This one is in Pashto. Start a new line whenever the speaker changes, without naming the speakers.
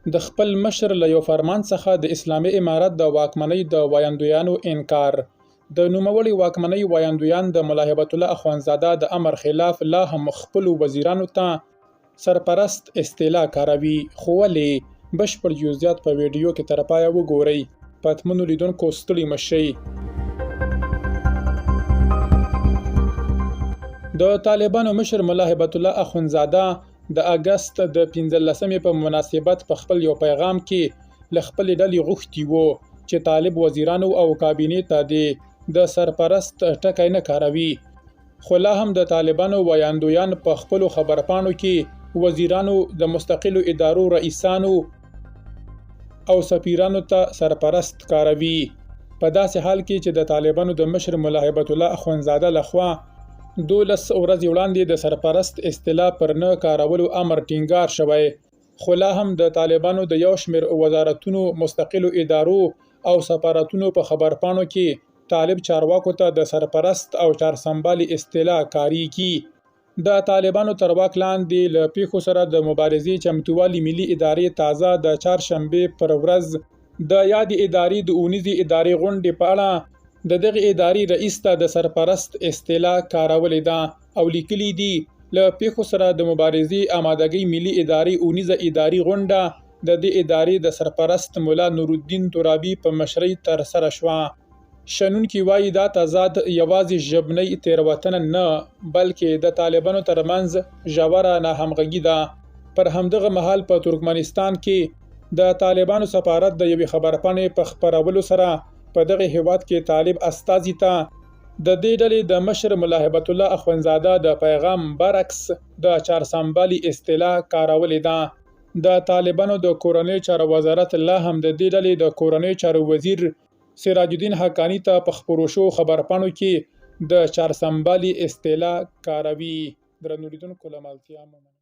د خپل مشر له یو فرمان څخه د اسلامي امارت د واکمنۍ د وایندویانو انکار. د نوموړي واکمنۍ وایندویان د ملا هیبت الله اخوندزاده د امر خلاف لا هم خپلو وزیرانو ته سرپرست اصطلاح کاروي، خو ولې؟ بشپړ جزئیات په ویډیو کې تر پایه وګورئ. پاتمنو لیدونکو ستړي مه شئ. د طالبانو مشر ملا هیبت الله اخوندزاده د اګست د 15مې په مناسبت په خپل یو پیغام کې له خپلې ډلې غوښتي وو چې طالب وزیرانو او کابینې ته د سرپرست ټکی نه کاروي، خو لا هم د طالبانو وایندویان په خپلو خبرپاڼو کې وزیرانو د مستقلو ادارو رئیسانو او سفیرانو ته سرپرست کاروي، په داسې حال کې چې د طالبانو د مشر ملا هیبت الله اخوندزاده لخوا 12 ورځې وړاندې د سرپرست اصطلاح پر نه کارولو امر ټینګار شوی، خو لا هم د طالبانو د یو شمېر وزارتونو، مستقلو ادارو او سفارتونو په خبرپاڼو کې طالب چارواکو ته د سرپرست او چارسنبالي اصطلاح کاریږي. د طالبانو تر واک لاندې له پیښو سره د مبارزې چمتووالي ملي ادارې تازه د چهارشنبې پر ورځ د یادې ادارې د اونیزې ادارې غونډې په اړه د دغې ادارې رئیس ته د سرپرست اصطلاح کارولې ده او لیکلي دي له پیښو سره د مبارزې آمادګۍ ملي ادارې اونیزه اداري غونډه د دې ادارې د سرپرست ملا نورالدین ترابي په مشرۍ ترسره شوه. شنونکي وایي دا تضاد یوازې ژبنۍ تېروتنه نه بلکې د طالبانو ترمنځ ژوره ناهمغږي ده. پر همدغه مهال په ترکمنستان کې د طالبانو سفارت د یوې خبرپاڼې په خپرولو سره په دغه هیواد کې طالب استازي ته د دې ډلې د مشر ملا هیبت الله اخوندزاده د پیغام برعکس د چارسنبالي اصطلاح کارولې ده. د طالبانو د کورنۍ چارو وزارت لا هم د دې ډلې د کورنۍ چارو وزیر سراج الدین حقانی ته په خپرو شوو خبرپاڼو کې د چارسنبالي اصطلاح کاروي. درنو لیدونکو له ملتیا مو مننه.